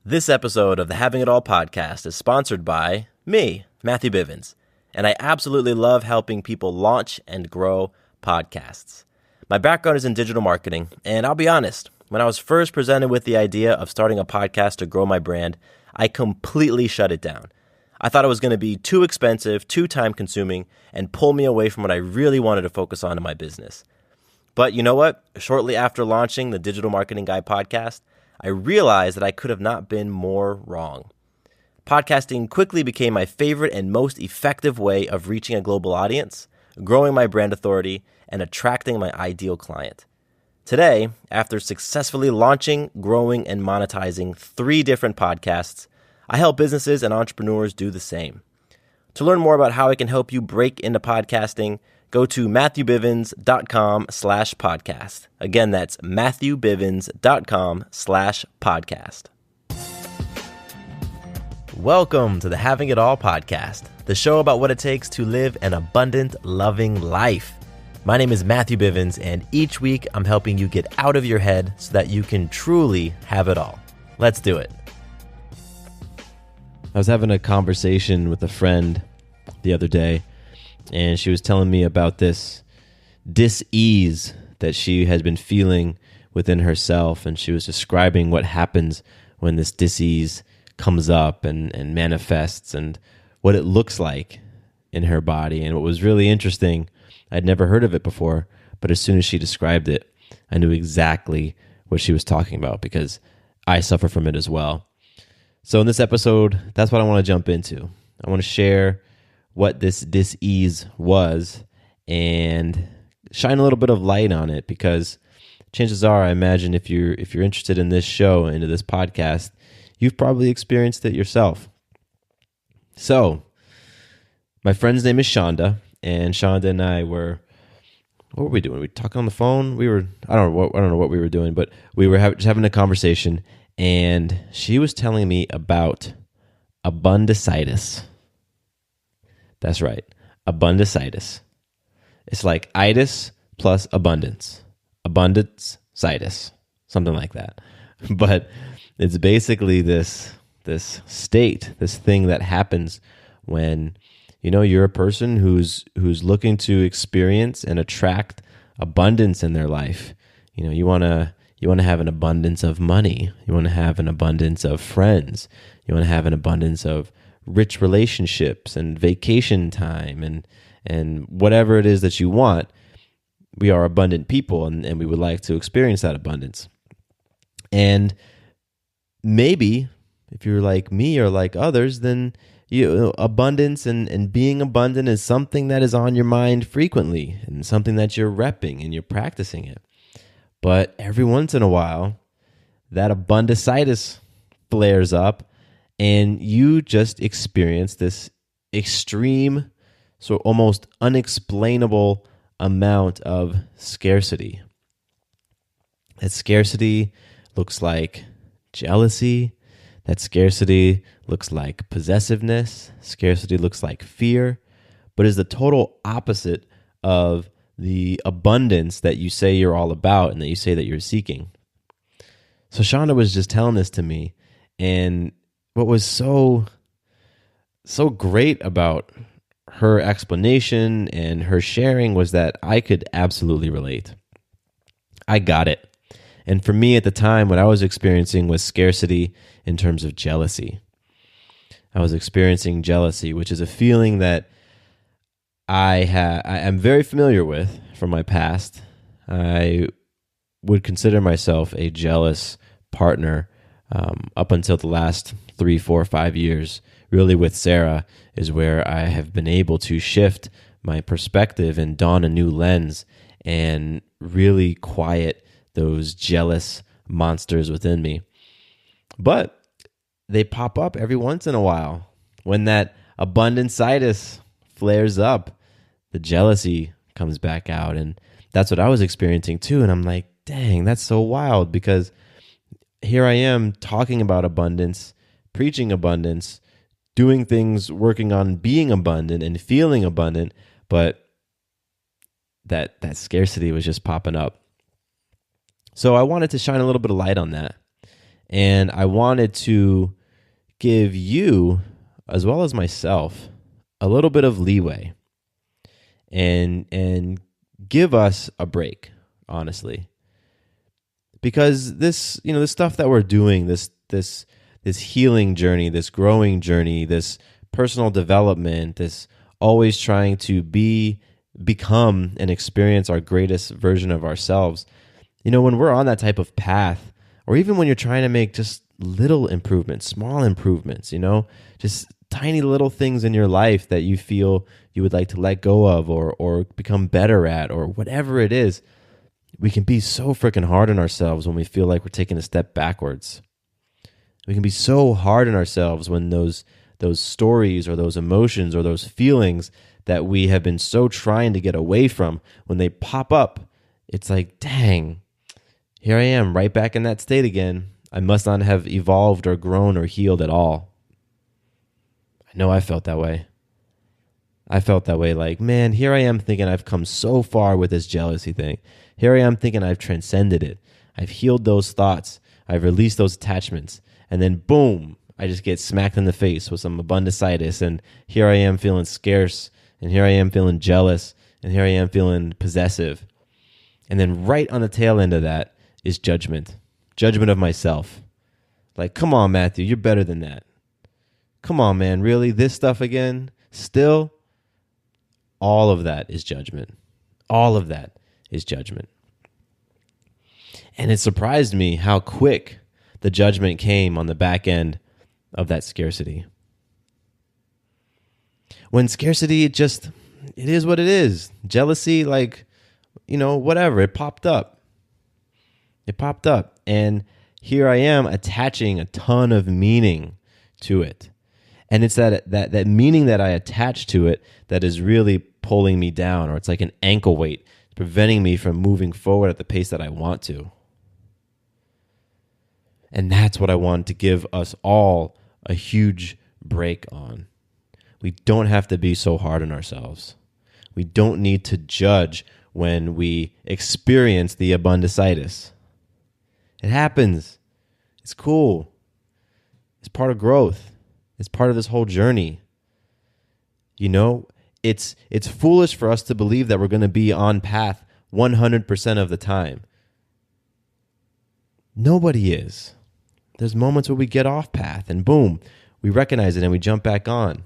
This episode of the Having It All podcast is sponsored by me, Matthew Bivens, and I absolutely love helping people launch and grow podcasts. My background is in digital marketing, and I'll be honest, when I was first presented with the idea of starting a podcast to grow my brand, I completely shut it down. I thought it was going to be too expensive, too time-consuming, and pull me away from what I really wanted to focus on in my business. But you know what? Shortly after launching the Digital Marketing Guy podcast, I realized that I could have not been more wrong. Podcasting quickly became my favorite and most effective way of reaching a global audience, growing my brand authority, and attracting my ideal client. Today, after successfully launching, growing, and monetizing 3 different podcasts, I help businesses and entrepreneurs do the same. To learn more about how I can help you break into podcasting, go to matthewbivens.com/podcast. Again, that's matthewbivens.com/podcast. Welcome to the Having It All podcast, the show about what it takes to live an abundant, loving life. My name is Matthew Bivens, and each week I'm helping you get out of your head so that you can truly have it all. Let's do it. I was having a conversation with a friend the other day, and she was telling me about this dis-ease that she has been feeling within herself, and she was describing what happens when this dis-ease comes up and manifests and what it looks like in her body. And what was really interesting, I'd never heard of it before, but as soon as she described it, I knew exactly what she was talking about because I suffer from it as well. So in this episode, that's what I want to jump into. I want to share what this dis-ease was and shine a little bit of light on it, because chances are, I imagine if you're interested in this show, into this podcast, you've probably experienced it yourself. So my friend's name is Shonda, and Shonda and I what were we doing? Were we talking on the phone? I don't know what we were doing, but we were just having a conversation, and she was telling me about abundanc-itis. That's right, abundanc-itis. It's like itis plus abundance. Abundanc-itis, something like that. But it's basically this state, this thing that happens when you're a person who's looking to experience and attract abundance in their life. You want to have an abundance of money. You want to have an abundance of friends. You want to have an abundance of rich relationships and vacation time and whatever it is that you want. We are abundant people, and we would like to experience that abundance. And maybe if you're like me or like others, then abundance and being abundant is something that is on your mind frequently and something that you're repping and you're practicing it. But every once in a while, that abundanc-itis flares up, and you just experience this extreme, so almost unexplainable amount of scarcity. That scarcity looks like jealousy. That scarcity looks like possessiveness. Scarcity looks like fear, but is the total opposite of the abundance that you say you're all about and that you say that you're seeking. So Shonda was just telling this to me, and what was so great about her explanation and her sharing was that I could absolutely relate. I got it. And for me at the time, what I was experiencing was scarcity in terms of jealousy. I was experiencing jealousy, which is a feeling that I am very familiar with from my past. I would consider myself a jealous partner up until the last 3, 4, 5 years. Really with Sarah is where I have been able to shift my perspective and don a new lens and really quiet those jealous monsters within me. But they pop up every once in a while. When that abundanc-itis flares up, the jealousy comes back out. And that's what I was experiencing too. And I'm like, dang, that's so wild, because here I am talking about abundance, preaching abundance, doing things, working on being abundant and feeling abundant, but that scarcity was just popping up. So I wanted to shine a little bit of light on that And I wanted to give you, as well as myself, a little bit of leeway and give us a break, honestly. Because this stuff that we're doing, this healing journey, this growing journey, this personal development, this always trying to become and experience our greatest version of ourselves. When we're on that type of path, or even when you're trying to make just little improvements, small improvements, just tiny little things in your life that you feel you would like to let go of or become better at, or whatever it is, we can be so freaking hard on ourselves when we feel like we're taking a step backwards. We can be so hard on ourselves when those stories or those emotions or those feelings that we have been so trying to get away from, when they pop up, it's like, dang, here I am right back in that state again. I must not have evolved or grown or healed at all. I know I felt that way. Like, man, here I am thinking I've come so far with this jealousy thing. Here I am thinking I've transcended it. I've healed those thoughts. I've released those attachments. And then boom, I just get smacked in the face with some abundanc-itis. And here I am feeling scarce. And here I am feeling jealous. And here I am feeling possessive. And then right on the tail end of that is judgment of myself. Like, come on, Matthew, you're better than that. Come on, man, really? This stuff again? Still? All of that is judgment. All of that is judgment. And it surprised me how quick the judgment came on the back end of that scarcity. When scarcity, it is what it is. Jealousy, whatever, it popped up. And here I am attaching a ton of meaning to it. And it's that meaning that I attach to it that is really pulling me down, or it's like an ankle weight, preventing me from moving forward at the pace that I want to. And that's what I want to give us all a huge break on. We don't have to be so hard on ourselves. We don't need to judge when we experience the abundanc-itis. It happens. It's cool. It's part of growth. It's part of this whole journey. It's foolish for us to believe that we're going to be on path 100% of the time. Nobody is. There's moments where we get off path and boom, we recognize it and we jump back on.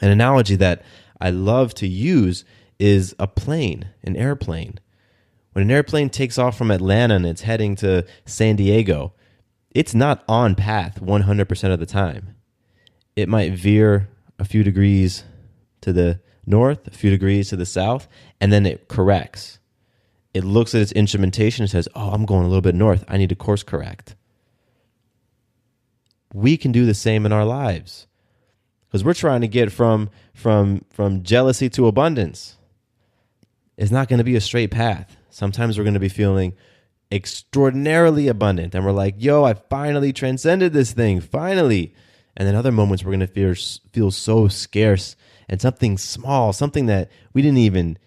An analogy that I love to use is a plane, an airplane. When an airplane takes off from Atlanta and it's heading to San Diego, it's not on path 100% of the time. It might veer a few degrees to the north, a few degrees to the south, and then it corrects. It looks at its instrumentation and says, oh, I'm going a little bit north. I need to course correct. We can do the same in our lives because we're trying to get from jealousy to abundance. It's not going to be a straight path. Sometimes we're going to be feeling extraordinarily abundant and we're like, yo, I finally transcended this thing, finally. And then other moments we're going to feel so scarce, and something small, something that we didn't even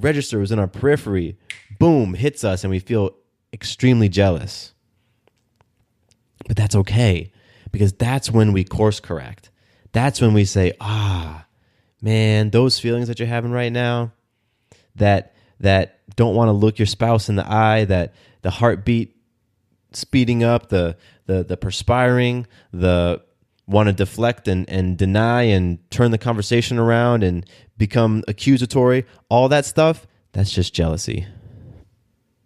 register was in our periphery, boom, hits us and we feel extremely jealous. But that's okay, because that's when we course correct. That's when we say, man, those feelings that you're having right now, that don't want to look your spouse in the eye, that the heartbeat speeding up, the perspiring, the want to deflect and deny and turn the conversation around and become accusatory, all that stuff, that's just jealousy.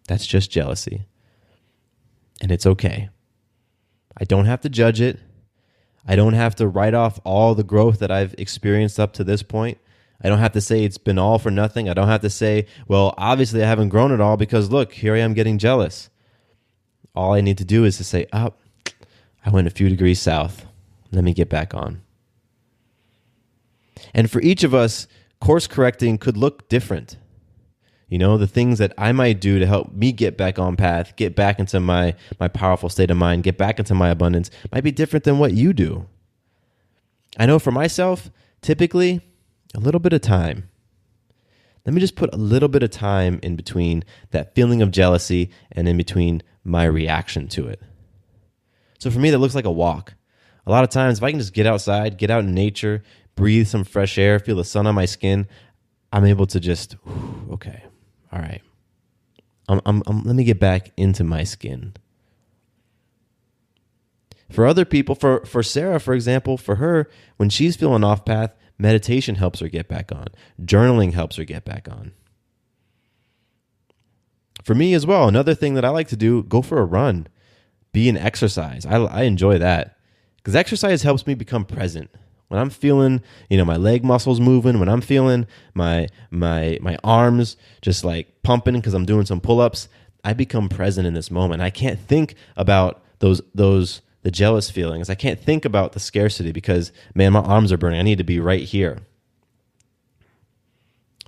That's just jealousy. And it's okay. I don't have to judge it. I don't have to write off all the growth that I've experienced up to this point. I don't have to say it's been all for nothing. I don't have to say, well, obviously I haven't grown at all because look, here I am getting jealous. All I need to do is to say, I went a few degrees south. Let me get back on. And for each of us, course correcting could look different. The things that I might do to help me get back on path, get back into my powerful state of mind, get back into my abundance might be different than what you do. I know for myself, typically, a little bit of time. Let me just put a little bit of time in between that feeling of jealousy and in between my reaction to it. So for me, that looks like a walk. A lot of times, if I can just get outside, get out in nature, breathe some fresh air, feel the sun on my skin, I'm able to just, okay, all right. Let me get back into my skin. For other people, for Sarah, for example, for her, when she's feeling off path, meditation helps her get back on. Journaling helps her get back on. For me as well, another thing that I like to do, go for a run, be in exercise. I enjoy that because exercise helps me become present. When I'm feeling, my leg muscles moving, when I'm feeling my arms just like pumping because I'm doing some pull-ups, I become present in this moment. I can't think about the jealous feelings. I can't think about the scarcity because, man, my arms are burning. I need to be right here.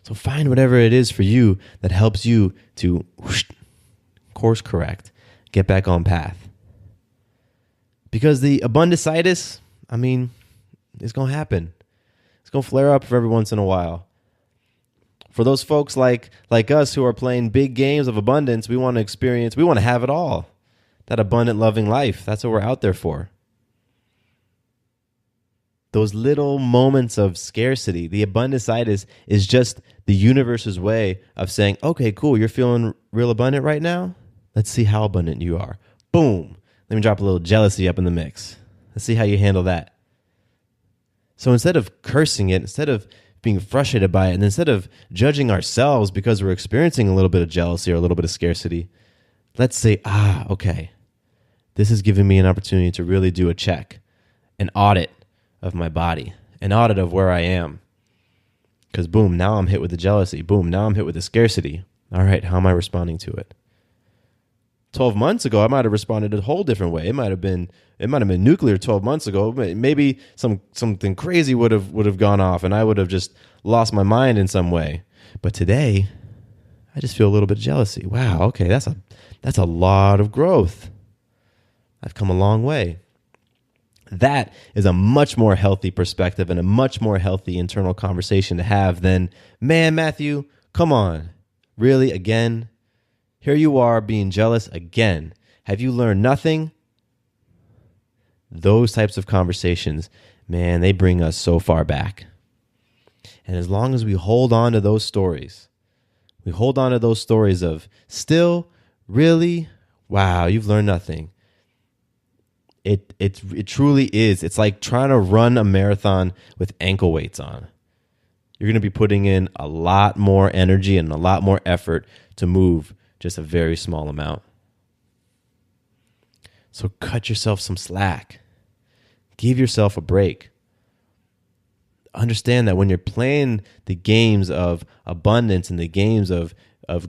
So find whatever it is for you that helps you to course correct, get back on path. Because the abundanc-itis, it's going to happen. It's going to flare up every once in a while. For those folks like us who are playing big games of abundance, we want to have it all. That abundant, loving life. That's what we're out there for. Those little moments of scarcity, the abundanc-itis is just the universe's way of saying, okay, cool, you're feeling real abundant right now? Let's see how abundant you are. Boom. Let me drop a little jealousy up in the mix. Let's see how you handle that. So instead of cursing it, instead of being frustrated by it, and instead of judging ourselves because we're experiencing a little bit of jealousy or a little bit of scarcity, let's say, okay, this is giving me an opportunity to really do a check, an audit of my body, an audit of where I am. Because boom, now I'm hit with the jealousy. Boom, now I'm hit with the scarcity. All right, how am I responding to it? 12 months ago, I might have responded a whole different way. It might have been nuclear 12 months ago. Maybe something crazy would have gone off and I would have just lost my mind in some way. But today, I just feel a little bit of jealousy. Wow, okay, that's a lot of growth. I've come a long way. That is a much more healthy perspective and a much more healthy internal conversation to have than, man, Matthew, come on. Really, again? Here you are being jealous again. Have you learned nothing? Those types of conversations, man, they bring us so far back. And as long as we hold on to those stories, of still, really, wow, you've learned nothing. It truly is. It's like trying to run a marathon with ankle weights on. You're going to be putting in a lot more energy and a lot more effort to move just a very small amount. So cut yourself some slack. Give yourself a break. Understand that when you're playing the games of abundance and the games of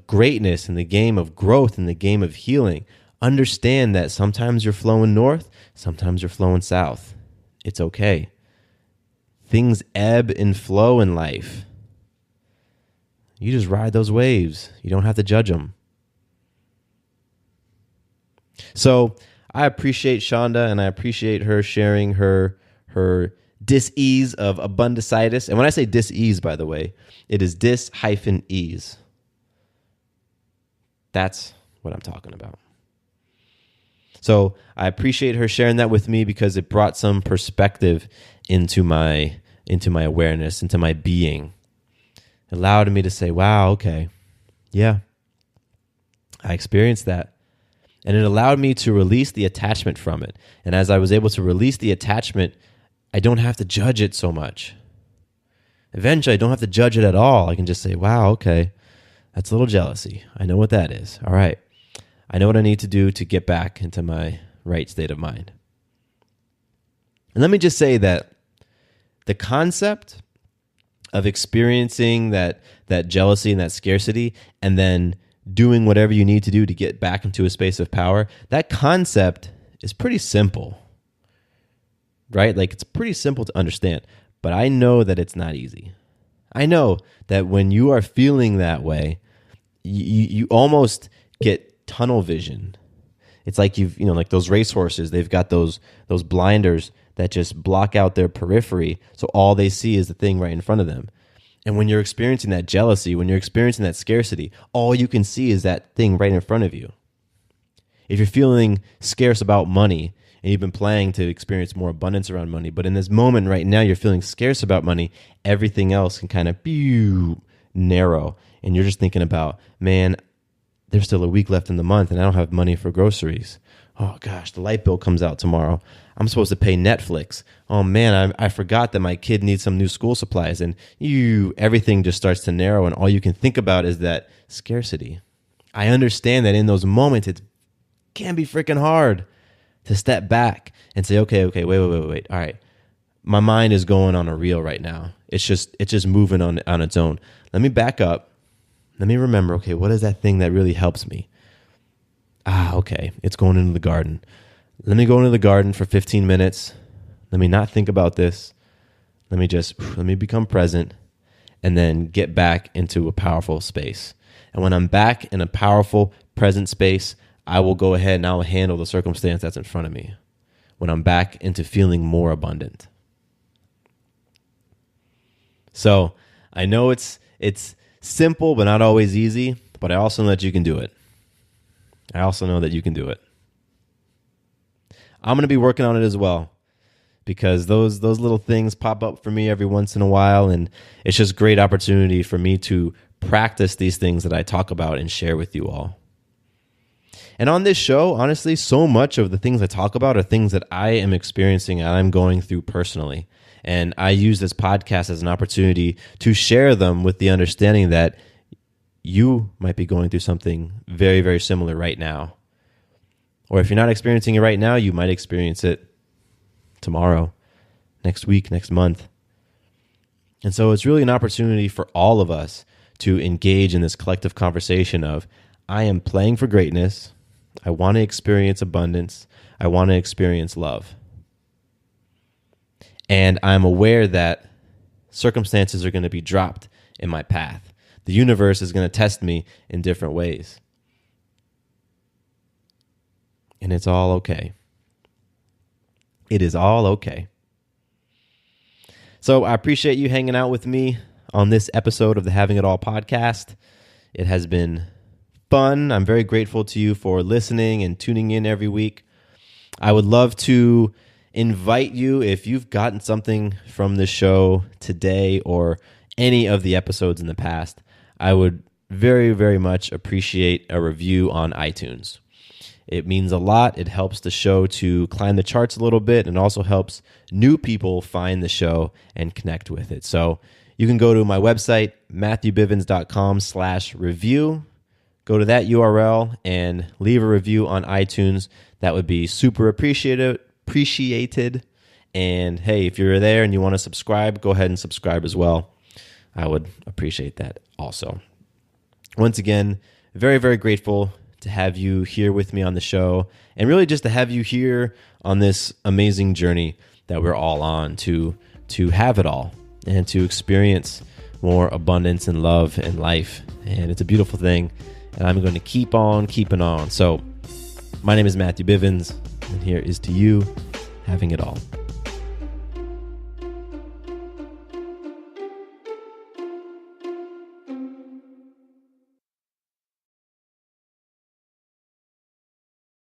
greatness and the game of growth and the game of healing, understand that sometimes you're flowing north, sometimes you're flowing south. It's okay. Things ebb and flow in life. You just ride those waves. You don't have to judge them. So I appreciate Shonda and I appreciate her sharing her dis-ease of abundanc-itis. And when I say dis-ease, by the way, it is dis-ease. That's what I'm talking about. So I appreciate her sharing that with me because it brought some perspective into my awareness, into my being. It allowed me to say, wow, okay, yeah, I experienced that. And it allowed me to release the attachment from it. And as I was able to release the attachment, I don't have to judge it so much. Eventually, I don't have to judge it at all. I can just say, wow, okay, that's a little jealousy. I know what that is. All right. I know what I need to do to get back into my right state of mind. And let me just say that the concept of experiencing that jealousy and that scarcity and then doing whatever you need to do to get back into a space of power, that concept is pretty simple, right? Like it's pretty simple to understand, but I know that it's not easy. I know that when you are feeling that way, you almost get tunnel vision. It's like like those racehorses, they've got those blinders that just block out their periphery, so all they see is the thing right in front of them. And when you're experiencing that jealousy, when you're experiencing that scarcity, all you can see is that thing right in front of you. If you're feeling scarce about money and you've been planning to experience more abundance around money. But in this moment right now, you're feeling scarce about money. Everything else can kind of narrow. And you're just thinking about, man, there's still a week left in the month and I don't have money for groceries. Oh gosh, the light bill comes out tomorrow. I'm supposed to pay Netflix. Oh man, I forgot that my kid needs some new school supplies. And everything just starts to narrow, and all you can think about is that scarcity. I understand that in those moments, it can be freaking hard to step back and say, okay, wait. All right, my mind is going on a reel right now. It's just moving on its own. Let me back up. Let me remember, okay, what is that thing that really helps me? Okay, it's going into the garden. Let me go into the garden for 15 minutes. Let me not think about this. Let me become present and then get back into a powerful space. And when I'm back in a powerful, present space, I will go ahead and I will handle the circumstance that's in front of me. When I'm back into feeling more abundant. So I know it's simple, but not always easy, but I also know that you can do it. I'm going to be working on it as well, because those little things pop up for me every once in a while, and it's just great opportunity for me to practice these things that I talk about and share with you all. And on this show, honestly, so much of the things I talk about are things that I am experiencing and I'm going through personally. And I use this podcast as an opportunity to share them with the understanding that you might be going through something very, very similar right now. Or if you're not experiencing it right now, you might experience it tomorrow, next week, next month. And so it's really an opportunity for all of us to engage in this collective conversation of, I am playing for greatness. I want to experience abundance. I want to experience love. And I'm aware that circumstances are going to be dropped in my path. The universe is going to test me in different ways. And it's all okay. It is all okay. So I appreciate you hanging out with me on this episode of the Having It All podcast. It has been fun. I'm very grateful to you for listening and tuning in every week. I would love to invite you, if you've gotten something from this show today or any of the episodes in the past, I would very, very much appreciate a review on iTunes. It means a lot. It helps the show to climb the charts a little bit, and also helps new people find the show and connect with it. So you can go to my website, matthewbivens.com/review. Go to that URL and leave a review on iTunes. That would be super appreciated. And hey, if you're there and you want to subscribe, go ahead and subscribe as well. I would appreciate that also. Once again, very, very grateful to have you here with me on the show, and really just to have you here on this amazing journey that we're all on to have it all and to experience more abundance and love in life. And it's a beautiful thing, and I'm going to keep on keeping on. So my name is Matthew Bivens, and here is to you having it all.